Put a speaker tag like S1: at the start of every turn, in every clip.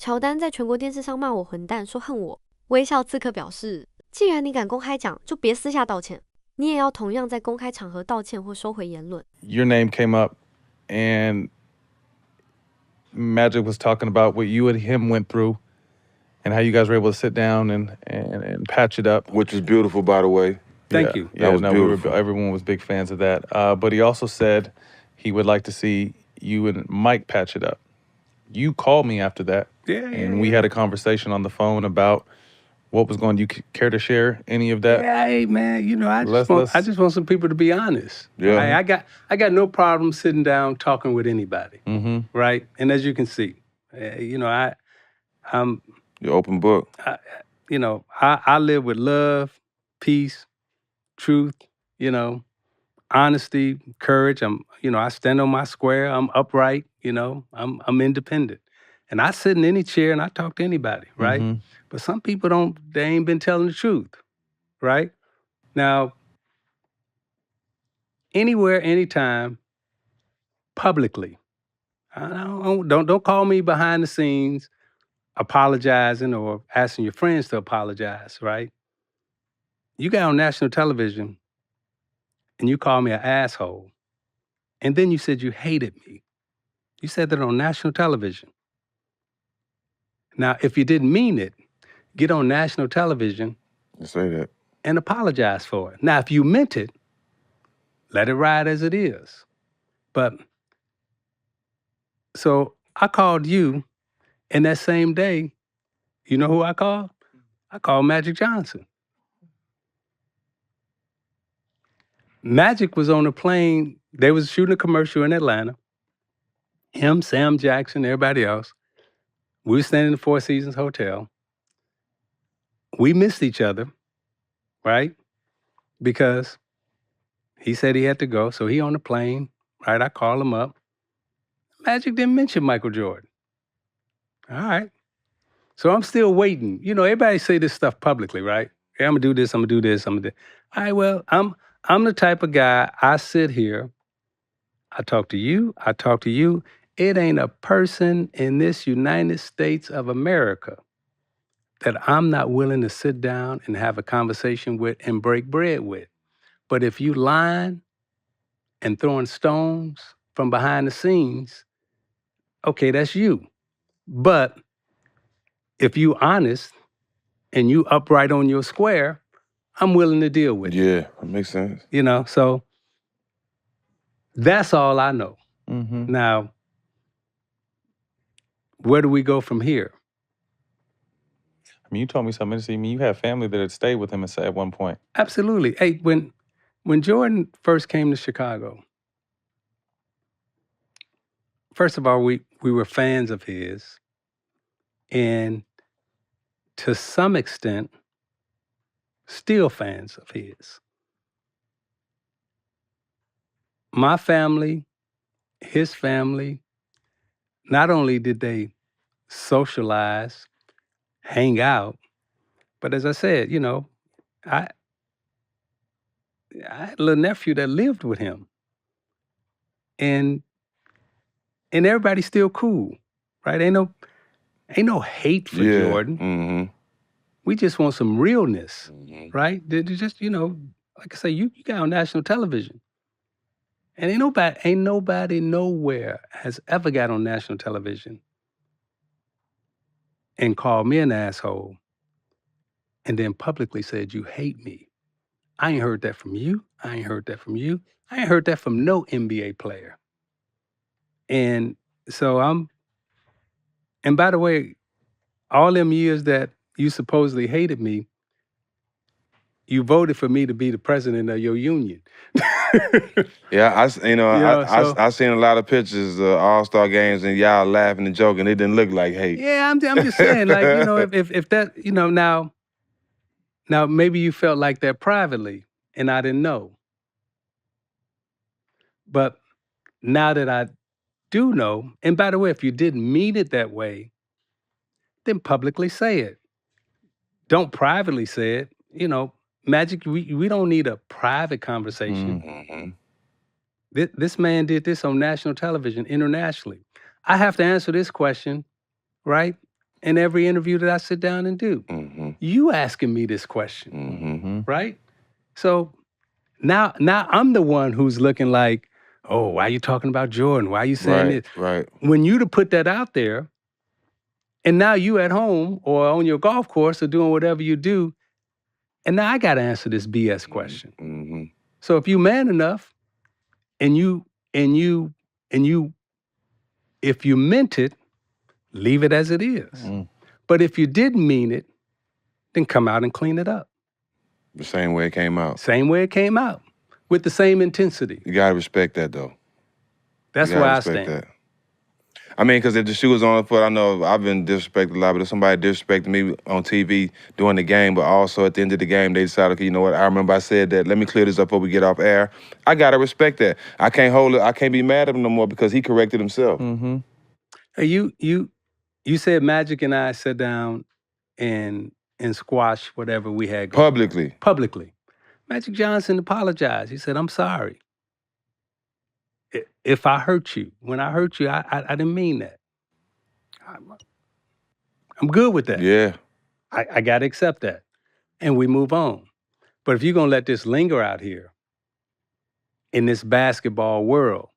S1: 乔丹在全国电视上骂我混蛋，说恨我。微笑刺客表示，既然你敢公开讲，就别私下道歉，你也要同样在公开场合道歉或收回言论。
S2: Your name came up and Magic was talking about what you and him went through and how you guys were able to sit down and patch it up.
S3: Which is beautiful, by the way.
S4: Thank you.
S3: That was beautiful.
S2: Everyone was big fans of that. But he also said he would like to see you and Mike patch it up. You called me after that. And we had a conversation on the phone about what was going. Do you care to share any of that?
S4: Yeah, hey man, you know, I just want some people to be honest.
S3: Yeah.
S4: I got no problem sitting down talking with anybody.
S2: Mm-hmm.
S4: Right? And as you can see, you know, I'm
S3: You're open book.
S4: I live with love, peace, truth, you know, honesty, courage. I stand on my square. I'm upright, you know, I'm independent. And I sit in any chair and I talk to anybody, right?
S2: Mm-hmm.
S4: But some people they ain't been telling the truth, right? Now, anywhere, anytime, publicly. Don't call me behind the scenes apologizing or asking your friends to apologize, right? You got on national television and you called me an asshole. And then you said you hated me. You said that on national television. Now, if you didn't mean it, get on national television
S3: You say that.
S4: and apologize for it. Now, if you meant it, let it ride as it is. But, so I called you, and that same day, you know who I called? I called Magic Johnson. Magic was on a plane. They was shooting a commercial in Atlanta. Him, Sam Jackson, everybody else. We were staying in the Four Seasons Hotel. We missed each other, right? Because he said he had to go, so he on the plane, right? I called him up. Magic didn't mention Michael Jordan. All right. So I'm still waiting. You know, everybody say this stuff publicly, right? Hey, I'm gonna do this, I'm gonna do this, I'm gonna do. All right, well, I'm the type of guy, I sit here, I talk to you. It ain't a person in this United States of America that I'm not willing to sit down and have a conversation with and break bread with. But if you lying and throwing stones from behind the scenes, okay, that's you. But if you honest and you upright on your square, I'm willing to deal with you.
S3: Yeah, that makes sense.
S4: You know, so that's all I know.
S2: Mm-hmm.
S4: Now, where do we go from here?
S2: I mean, you told me something interesting. I mean, you had family that had stayed with him at one point.
S4: Absolutely. Hey, when Jordan first came to Chicago, first of all, we were fans of his. And to some extent, still fans of his. My family, his family, not only did they socialize, hang out, but as I said, you know, I had a little nephew that lived with him. And everybody's still cool, right? Ain't no hate for Jordan.
S3: Mm-hmm.
S4: We just want some realness,
S3: Mm-hmm.
S4: right? Did you just, you know, like I say, you got on national television. And ain't nobody nowhere has ever got on national television and called me an asshole and then publicly said, you hate me. I ain't heard that from you. I ain't heard that from you. I ain't heard that from no NBA player. And so and by the way, all them years that you supposedly hated me, you voted for me to be the president of your union.
S3: Yeah, I seen a lot of pictures of All-Star games and y'all laughing and joking. It didn't look like hate.
S4: Yeah, I'm just saying, like, you know, if that, you know, now maybe you felt like that privately and I didn't know. But now that I do know, and by the way, if you didn't mean it that way, then publicly say it. Don't privately say it. You know, Magic, we don't need a private conversation.
S3: Mm-hmm.
S4: This man did this on national television internationally. I have to answer this question, right? in every interview that I sit down and do. You asking me this question, right? So now I'm the one who's looking like, oh, why are you talking about Jordan? Why are you saying this?
S3: Right.
S4: When you to put that out there, and now you at home or on your golf course or doing whatever you do, and now I got to answer this BS question. So if you man enough, and you, if you meant it, leave it as it is. But if you didn't mean it, then come out and clean it up.
S3: The same way it came out.
S4: Same way it came out, with the same intensity.
S3: You gotta respect that, though.
S4: That's where I stand.
S3: That. I mean, because if the shoe was on the foot, I know I've been disrespected a lot, but if somebody disrespected me on TV during the game, but also at the end of the game, they decided, okay, you know what, I remember I said that, let me clear this up before we get off air. I gotta respect that. I can't hold it, I can't be mad at him no more because he corrected himself.
S4: Hey, you said Magic and I sat down and squash whatever we had going. Publicly. Magic Johnson apologized. He said, I'm sorry. If I hurt you, when I hurt you, I didn't mean that. I'm good with that.
S3: Yeah.
S4: I got to accept that. And we move on. But if you're going to let this linger out here in this basketball world,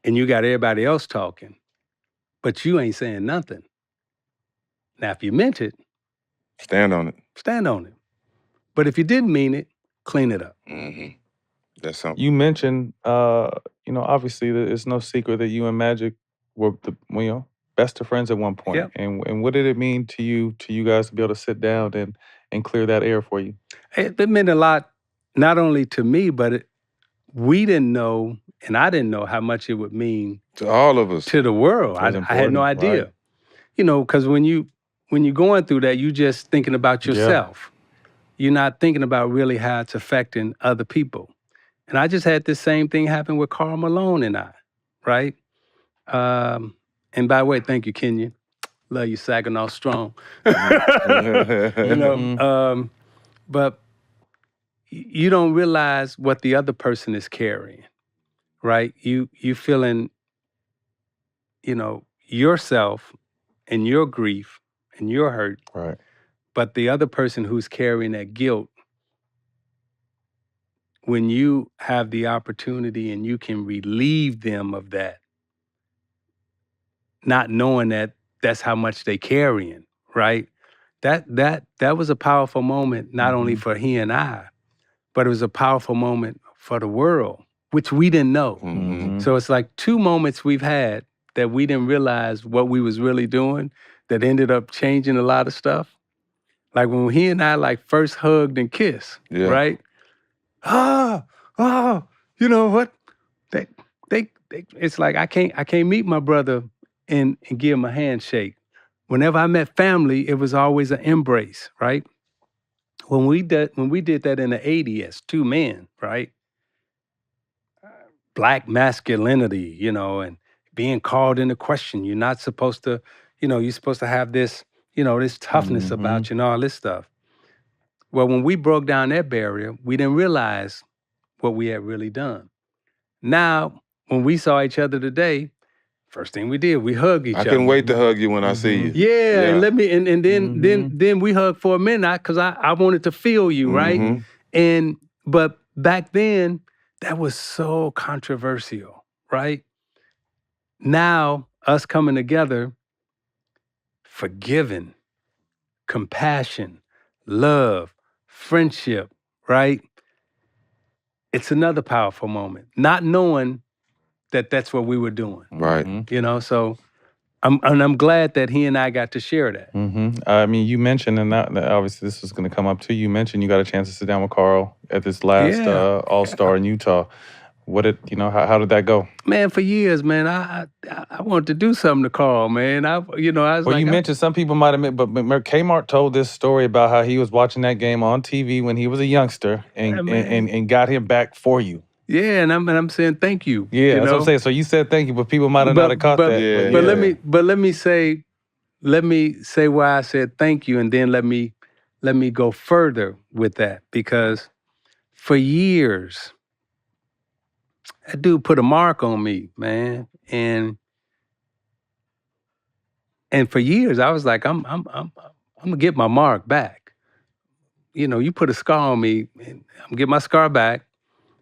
S4: and you got everybody else talking, but you ain't saying nothing. Now, if you meant it,
S3: stand on it.
S4: Stand on it. But if you didn't mean it, clean it up.
S3: That's something.
S2: You mentioned, obviously it's no secret that you and Magic were best of friends at one point.
S4: Yep.
S2: And what did it mean to you guys to be able to sit down and clear that air for you?
S4: It meant a lot, not only to me, but we didn't know, and I didn't know how much it would mean
S3: to all of us,
S4: to the world. I had no idea. Right. Because when you're going through that, you're just thinking about yourself. You're not thinking about really how it's affecting other people. And I just had this same thing happen with Karl Malone and I, right? And by the way, thank you, Kenyon. Love you, Saginaw strong. But you don't realize what the other person is carrying, right? You feeling, yourself and your grief and your hurt.
S2: Right.
S4: But the other person who's carrying that guilt, when you have the opportunity and you can relieve them of that, not knowing that that's how much they carrying, right? That was a powerful moment, not only for he and I, but it was a powerful moment for the world, which we didn't know. So it's like two moments we've had that we didn't realize what we was really doing that ended up changing a lot of stuff. Like when he and I first hugged and kissed, right? You know what? They it's like I can't meet my brother and give him a handshake. Whenever I met family, it was always an embrace, right? When we did that in the 80s as two men, right? Black masculinity, and being called into question. You're not supposed to, you're supposed to have this, this toughness about you and all this stuff. Well, when we broke down that barrier, we didn't realize what we had really done. Now, when we saw each other today, first thing we did, we hugged each other.
S3: I couldn't wait to hug you when I see you.
S4: Yeah. And then we hugged for a minute because I wanted to feel you, right? But back then, that was so controversial, right? Now, us coming together, forgiving, compassion, love, friendship, right? It's another powerful moment. Not knowing that that's what we were doing.
S3: Right.
S4: So I'm glad that he and I got to share that.
S2: I mean, you mentioned, and that obviously this was going to come up too, you mentioned you got a chance to sit down with Karl at this last All-Star in Utah. How did that go?
S4: Man, for years, man, I wanted to do something to Karl, man. I was
S2: you mentioned some people might have, but Kmart told this story about how he was watching that game on TV when he was a youngster and got him back for you.
S4: Yeah, and I'm saying thank you.
S2: Yeah, that's what I'm saying. So you said thank you, but people might have not caught that.
S4: But let me say why I said thank you, and then let me go further with that, because for years, that dude put a mark on me, man. And And for years, I was like, I'm gonna get my mark back. You know, you put a scar on me, and I'm gonna get my scar back.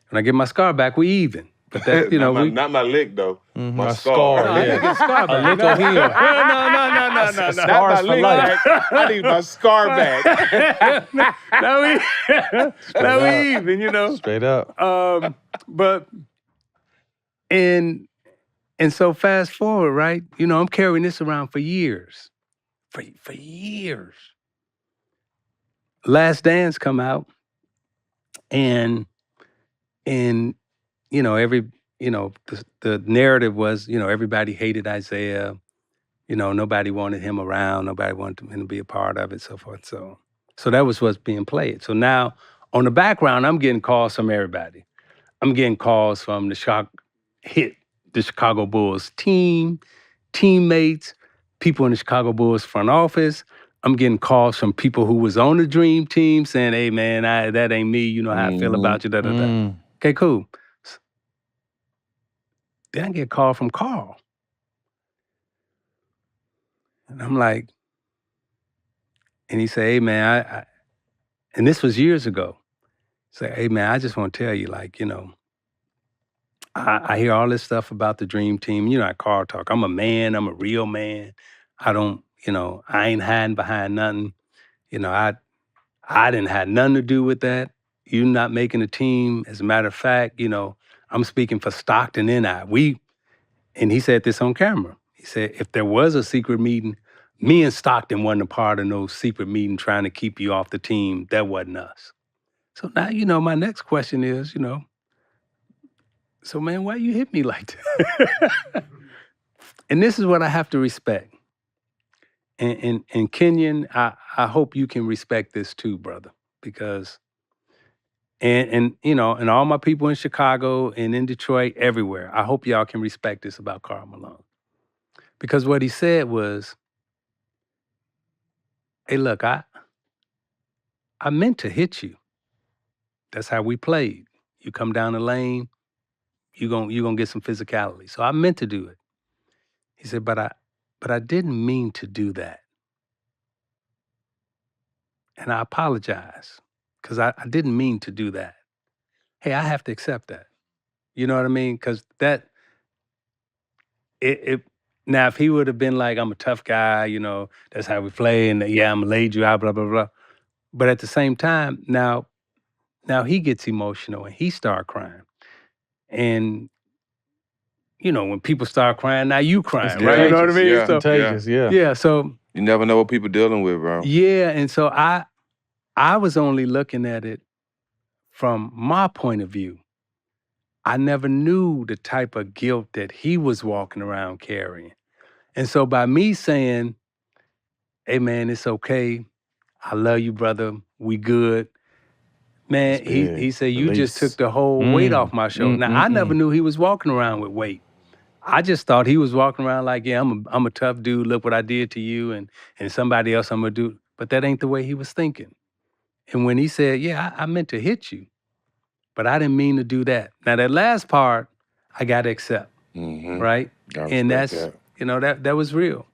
S4: When I get my scar back, we even. But that, you know,
S3: not my lick though.
S2: Mm-hmm.
S3: My
S2: A
S3: scar.
S2: scar,
S4: I
S2: yeah.
S4: didn't get scar back.
S2: A lick or heel.
S4: No.
S3: Not my lick back. I need my scar back.
S4: Now we even, you know.
S2: Straight up.
S4: But and so fast forward, right? You know, I'm carrying this around for years. For years. Last Dance come out, and you know, the narrative was, you know, everybody hated Isiah. You know, nobody wanted him around. Nobody wanted him to be a part of it, so forth. So that was what's being played. So now, on the background, I'm getting calls from everybody. I'm getting calls from the Chicago Bulls team, teammates, people in the Chicago Bulls front office. I'm getting calls from people who was on the Dream Team saying, hey, man, that ain't me. You know how I feel about you, da-da-da. Okay, cool. Then I get a call from Karl. And I'm like, and he said, hey, man, I and this was years ago. He said, hey, man, I just want to tell you, like, you know, I hear all this stuff about the Dream Team. You know how Karl talk. I'm a man. I'm a real man. I don't, you know, I ain't hiding behind nothing. You know, I didn't have nothing to do with that. You not making a team. As a matter of fact, you know, I'm speaking for Stockton and and he said this on camera. He said, if there was a secret meeting, me and Stockton wasn't a part of no secret meeting trying to keep you off the team. That wasn't us. So now, you know, my next question is, you know, so man, why you hit me like that? And this is what I have to respect. And Kenyon, I hope you can respect this too, brother, because and you know, and all my people in Chicago and in Detroit, everywhere, I hope y'all can respect this about Karl Malone. Because what he said was, hey, look, I meant to hit you. That's how we played. You come down the lane, you gonna get some physicality. So I meant to do it. He said, but I didn't mean to do that. And I apologize, because I didn't mean to do that. Hey, I have to accept that. You know what I mean? Because now if he would have been like, I'm a tough guy, you know, that's how we play, and yeah, I'm gonna laid you out, blah, blah, blah. But at the same time, now he gets emotional and he start crying. And, you know, when people start crying, now you crying, right? You know what I mean?
S3: Yeah,
S2: It's contagious, yeah.
S4: Yeah, so.
S3: You never know what people dealing with, bro.
S4: Yeah, and so I was only looking at it from my point of view. I never knew the type of guilt that he was walking around carrying. And so by me saying, hey man, it's okay. I love you, brother. We good. Man, he said, you just took the whole weight off my shoulder. Now, I never knew he was walking around with weight. I just thought he was walking around like, yeah, I'm a tough dude. Look what I did to you, and somebody else I'm gonna do. But that ain't the way he was thinking. And when he said, yeah, I meant to hit you, but I didn't mean to do that. Now, that last part, I got to accept, right?
S3: Gotta
S4: And
S3: respect
S4: that's,
S3: that.
S4: you know, that was real.